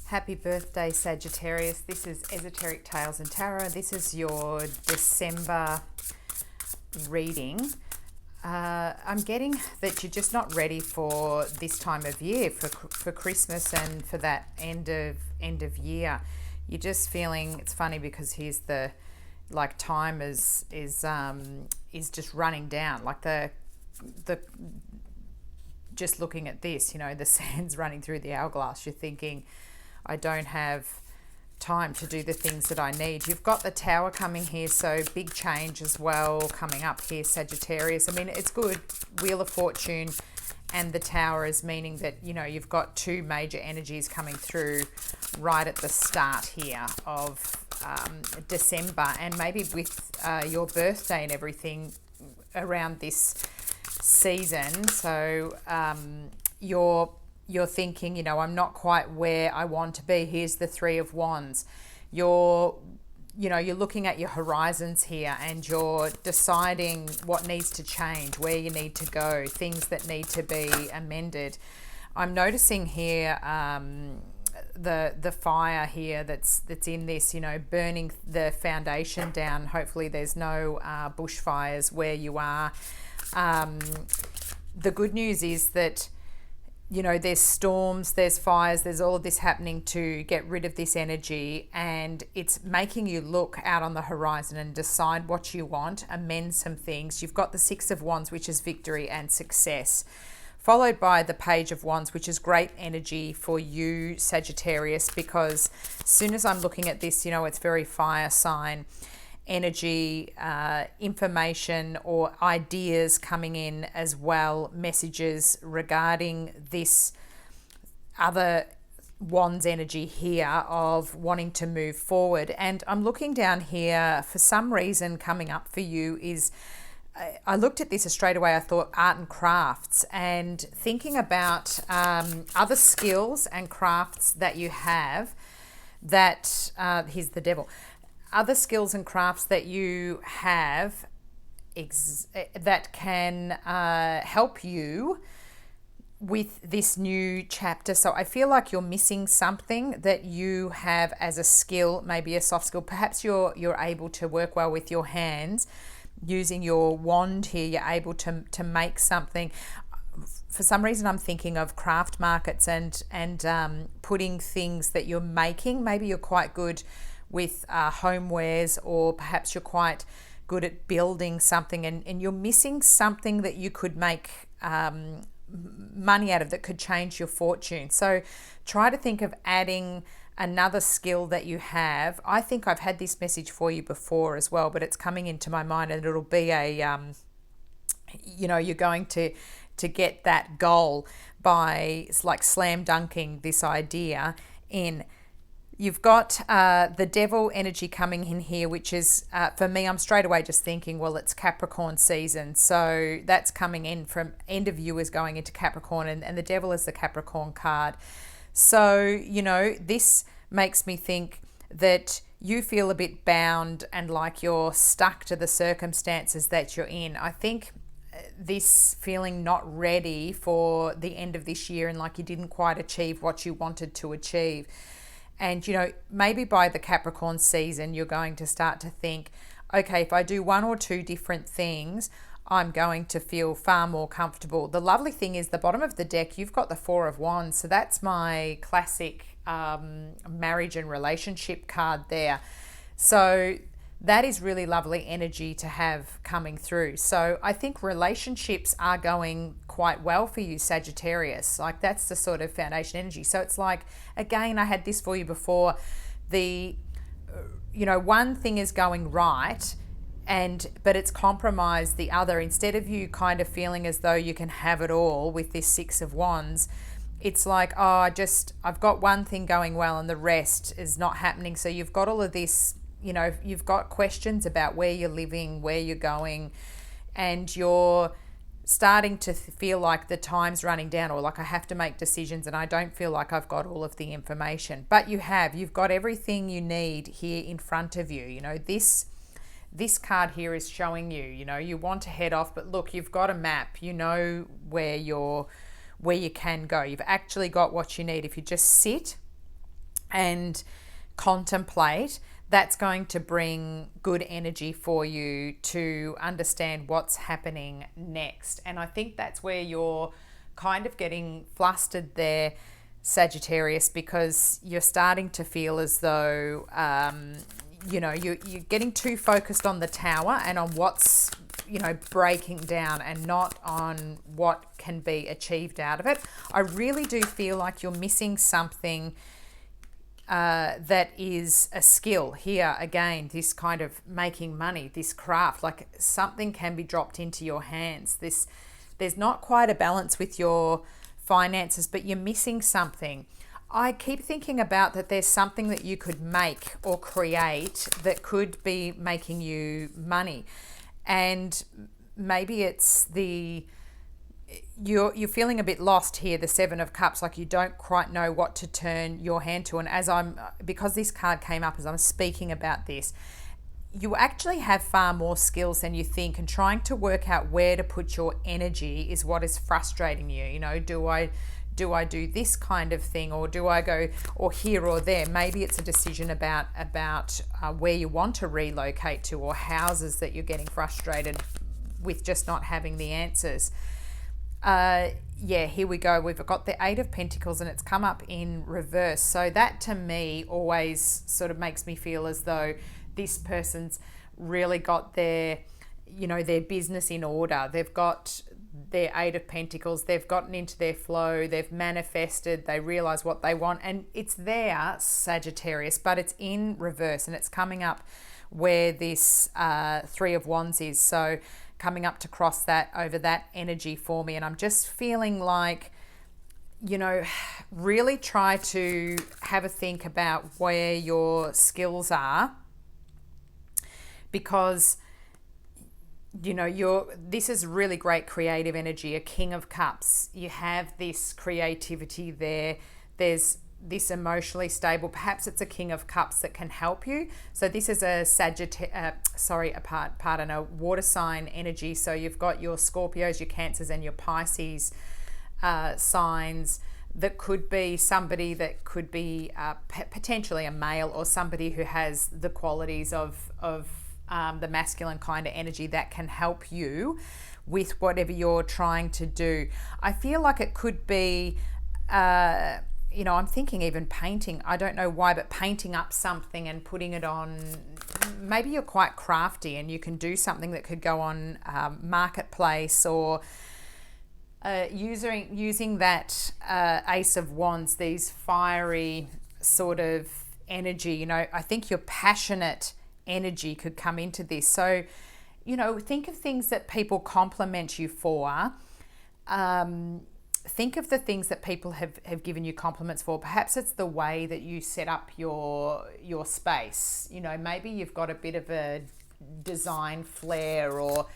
Happy birthday, Sagittarius. This is Esoteric Tales and Tarot. This is your December reading. I'm getting that you're just not ready for this time of year, for Christmas and for that end of year. You're just feeling, it's funny because here's the, like, time is just running down. Like the just looking at this, the sand's running through the hourglass. You're thinking, I don't have time to do the things that I need. You've got the Tower coming here, so big change as well coming up here, Sagittarius. I mean, it's good. Wheel of Fortune and the Tower is meaning that, you've got two major energies coming through right at the start here of December, and maybe with your birthday and everything around this season. So you're thinking, I'm not quite where I want to be. Here's the Three of Wands. You're looking at your horizons here and you're deciding what needs to change, where you need to go, things that need to be amended. I'm noticing here the fire here that's in this, burning the foundation down. Hopefully there's no bushfires where you are. The good news is that there's storms, there's fires, there's all of this happening to get rid of this energy, and it's making you look out on the horizon and decide what you want, amend some things. You've got the Six of Wands, which is victory and success, followed by the Page of Wands, which is great energy for you, Sagittarius, because as soon as I'm looking at this, it's very fire sign energy, information or ideas coming in as well, messages regarding this other Wands energy here of wanting to move forward. And I'm looking down here, for some reason coming up for you is, I looked at this and straight away I thought art and crafts, and thinking about other skills and crafts that you have that, here's the Devil, other skills and crafts that you have that can help you with this new chapter. So I feel like you're missing something that you have as a skill, maybe a soft skill. Perhaps you're able to work well with your hands. Using your wand here, you're able to make something. For some reason, I'm thinking of craft markets and putting things that you're making. Maybe you're quite good with homewares, or perhaps you're quite good at building something and you're missing something that you could make money out of, that could change your fortune. So try to think of adding another skill that you have. I think I've had this message for you before as well, but it's coming into my mind, and it'll be a you're going to get that goal by like slam dunking this idea in. You've got the Devil energy coming in here, which is, for me, I'm straight away just thinking, well, it's Capricorn season. So that's coming in from end of you is going into Capricorn, and the Devil is the Capricorn card. So, this makes me think that you feel a bit bound and like you're stuck to the circumstances that you're in. I think this feeling not ready for the end of this year and like you didn't quite achieve what you wanted to achieve. And, maybe by the Capricorn season, you're going to start to think, okay, if I do one or two different things, I'm going to feel far more comfortable. The lovely thing is the bottom of the deck, you've got the Four of Wands. So that's my classic marriage and relationship card there. So that is really lovely energy to have coming through. So I think relationships are going quite well for you, Sagittarius. Like, that's the sort of foundation energy. So it's like, again, I had this for you before. One thing is going right, but it's compromised the other. Instead of you kind of feeling as though you can have it all with this Six of Wands, it's like, I've got one thing going well and the rest is not happening. So you've got all of this, you've got questions about where you're living, where you're going, and you're starting to feel like the time's running down, or like I have to make decisions and I don't feel like I've got all of the information. But you've got everything you need here in front of you. This card here is showing you, you want to head off, but look, you've got a map, where you can go. You've actually got what you need. If you just sit and contemplate, that's going to bring good energy for you to understand what's happening next. And I think that's where you're kind of getting flustered there, Sagittarius, because you're starting to feel as though, you're getting too focused on the tower and on what's, breaking down, and not on what can be achieved out of it. I really do feel like you're missing something that is a skill here. Again, this kind of making money, this craft, like something can be dropped into your hands. There's not quite a balance with your finances, but you're missing something. I keep thinking about that there's something that you could make or create that could be making you money. And maybe it's you're feeling a bit lost here, the Seven of Cups, like you don't quite know what to turn your hand to. And because this card came up as I'm speaking about this, you actually have far more skills than you think, and trying to work out where to put your energy is what is frustrating you. Do I do this kind of thing, or do I go or here or there? Maybe it's a decision about where you want to relocate to, or houses that you're getting frustrated with just not having the answers. Here we go. We've got the Eight of Pentacles, and it's come up in reverse. So that to me always sort of makes me feel as though this person's really got their business in order. They've got their Eight of Pentacles, they've gotten into their flow, they've manifested, they realize what they want, and it's there, Sagittarius, but it's in reverse, and it's coming up where this Three of Wands is. So coming up to cross that over that energy for me. And I'm just feeling like, really try to have a think about where your skills are, because this is really great creative energy, a King of Cups. You have this creativity there. There's this emotionally stable, perhaps it's a King of Cups that can help you. So this is a a water sign energy. So you've got your Scorpios, your Cancers, and your Pisces signs. That could be somebody that could be potentially a male, or somebody who has the qualities of the masculine kind of energy that can help you with whatever you're trying to do. I feel like it could be, I'm thinking even painting. I don't know why, but painting up something and putting it on. Maybe you're quite crafty and you can do something that could go on Marketplace, or using that Ace of Wands, these fiery sort of energy. I think your passionate energy could come into this. So, think of things that people compliment you for. Think of the things that people have given you compliments for. Perhaps it's the way that you set up your space. Maybe you've got a bit of a design flair, or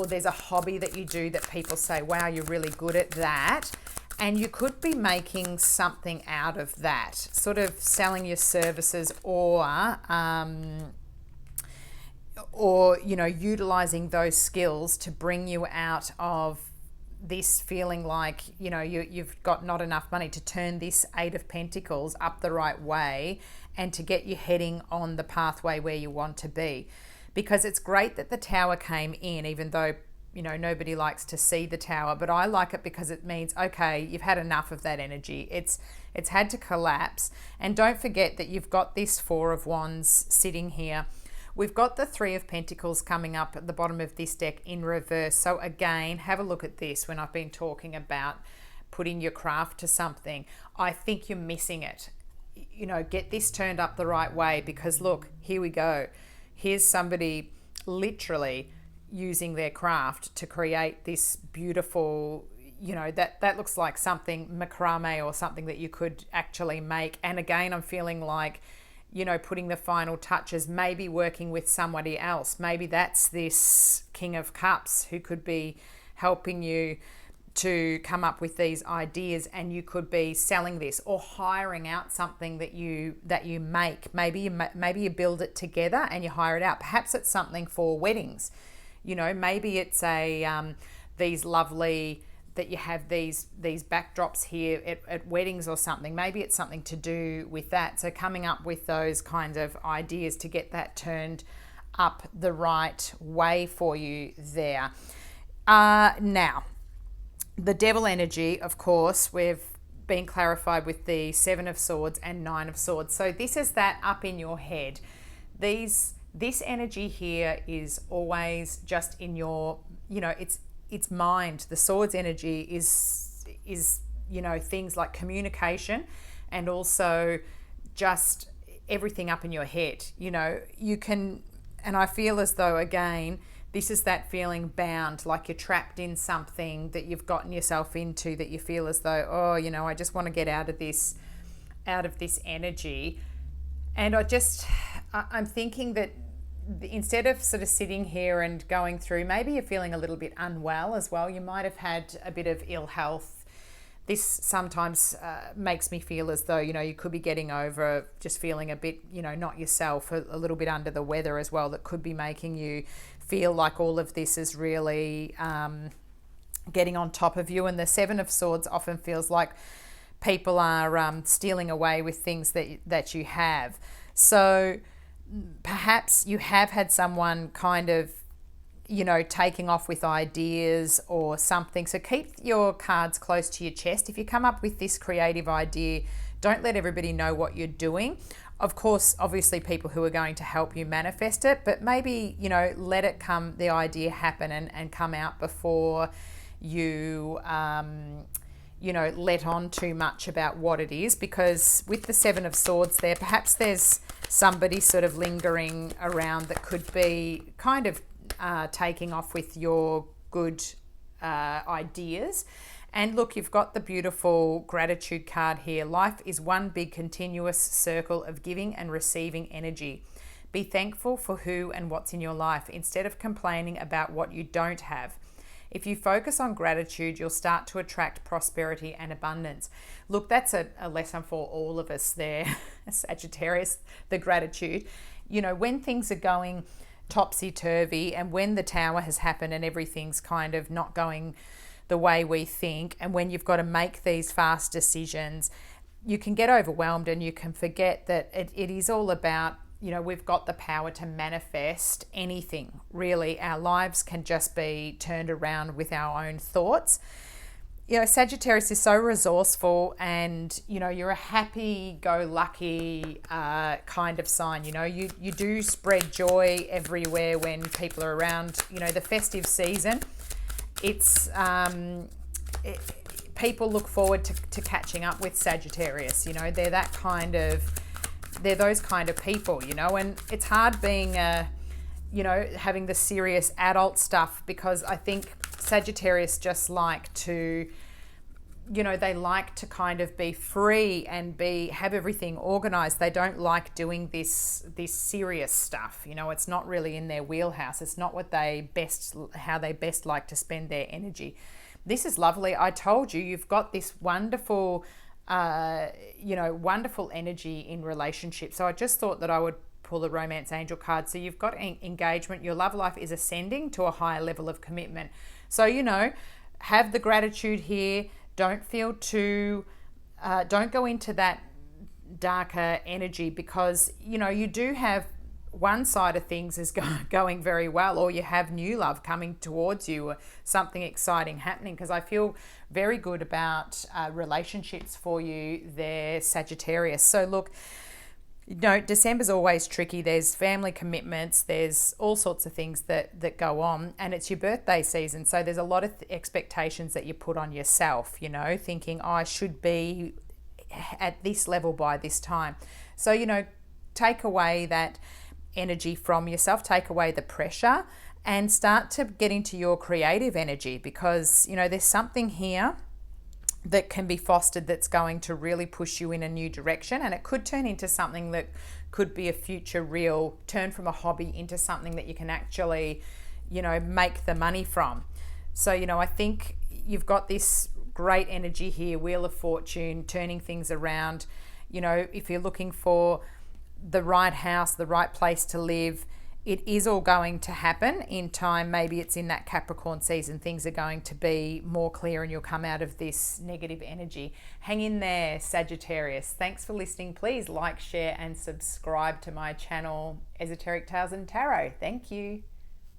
there's a hobby that you do that people say, wow, you're really good at that. And you could be making something out of that, sort of selling your services, or utilizing those skills to bring you out of this feeling like, you've got not enough money, to turn this Eight of Pentacles up the right way and to get you heading on the pathway where you want to be. Because it's great that the Tower came in, even though, nobody likes to see the Tower, but I like it because it means, okay, you've had enough of that energy. It's had to collapse. And don't forget that you've got this Four of Wands sitting here. We've got the Three of Pentacles coming up at the bottom of this deck in reverse. So again, have a look at this when I've been talking about putting your craft to something. I think you're missing it. Get this turned up the right way, because look, here we go. Here's somebody literally using their craft to create this beautiful, that looks like something macrame or something that you could actually make. And again, I'm feeling like, putting the final touches, maybe working with somebody else. Maybe that's this King of Cups who could be helping you to come up with these ideas, and you could be selling this or hiring out something that you make. Maybe you build it together and you hire it out. Perhaps it's something for weddings. Maybe it's these lovely that you have these backdrops here at weddings or something. Maybe it's something to do with that. So coming up with those kinds of ideas to get that turned up the right way for you there. Now, the devil energy, of course, we've been clarified with the 7 of Swords and 9 of Swords. So this is that up in your head. This energy here is always just in your, it's mind. The Swords energy is things like communication, and also just everything up in your head. You can, and I feel as though, again, this is that feeling bound, like you're trapped in something that you've gotten yourself into, that you feel as though, I just want to get out of this energy. And I'm thinking that instead of sort of sitting here and going through, maybe you're feeling a little bit unwell as well. You might have had a bit of ill health. This sometimes makes me feel as though, you could be getting over just feeling a bit, not yourself, a little bit under the weather as well. That could be making you feel like all of this is really getting on top of you. And the 7 of Swords often feels like people are stealing away with things that you have. So perhaps you have had someone kind of, taking off with ideas or something. So keep your cards close to your chest. If you come up with this creative idea, don't let everybody know what you're doing. Of course, obviously people who are going to help you manifest it, but maybe, let the idea happen and come out before you, let on too much about what it is. Because with the 7 of Swords there, perhaps there's somebody sort of lingering around that could be kind of taking off with your good ideas. And look, you've got the beautiful gratitude card here. Life is one big continuous circle of giving and receiving energy. Be thankful for who and what's in your life instead of complaining about what you don't have. If you focus on gratitude, you'll start to attract prosperity and abundance. Look, that's a lesson for all of us there, Sagittarius, the gratitude. When things are going topsy-turvy and when the tower has happened and everything's kind of not going the way we think, and when you've got to make these fast decisions, you can get overwhelmed and you can forget that it is all about, we've got the power to manifest anything, really. Our lives can just be turned around with our own thoughts. Sagittarius is so resourceful, and, you're a happy-go-lucky kind of sign. You do spread joy everywhere when people are around. The festive season, it's people look forward to catching up with Sagittarius. They're those kind of people, and it's hard being having the serious adult stuff, because I think Sagittarius just like to, they like to kind of be free and have everything organized. They don't like doing this serious stuff. It's not really in their wheelhouse. It's not how they best like to spend their energy. This is lovely. I told you, you've got this wonderful, wonderful energy in relationships. So I just thought that I would pull the Romance Angel card. So you've got engagement. Your love life is ascending to a higher level of commitment. So, have the gratitude here. Don't feel too, don't go into that darker energy, because, you do have one side of things is going very well, or you have new love coming towards you, or something exciting happening. Because I feel very good about relationships for you there, Sagittarius. So look, December's always tricky. There's family commitments, there's all sorts of things that go on, and it's your birthday season. So there's a lot of expectations that you put on yourself, thinking, I should be at this level by this time. So, take away that energy from yourself, take away the pressure, and start to get into your creative energy, because, there's something here that can be fostered that's going to really push you in a new direction, and it could turn into something that could be a future real, turn from a hobby into something that you can actually, make the money from. So, I think you've got this great energy here, Wheel of Fortune, turning things around. If you're looking for the right house, the right place to live, it is all going to happen in time. Maybe it's in that Capricorn season, things are going to be more clear and you'll come out of this negative energy. Hang in there, Sagittarius. Thanks for listening. Please like, share and subscribe to my channel, Esoteric Tales and Tarot. Thank you.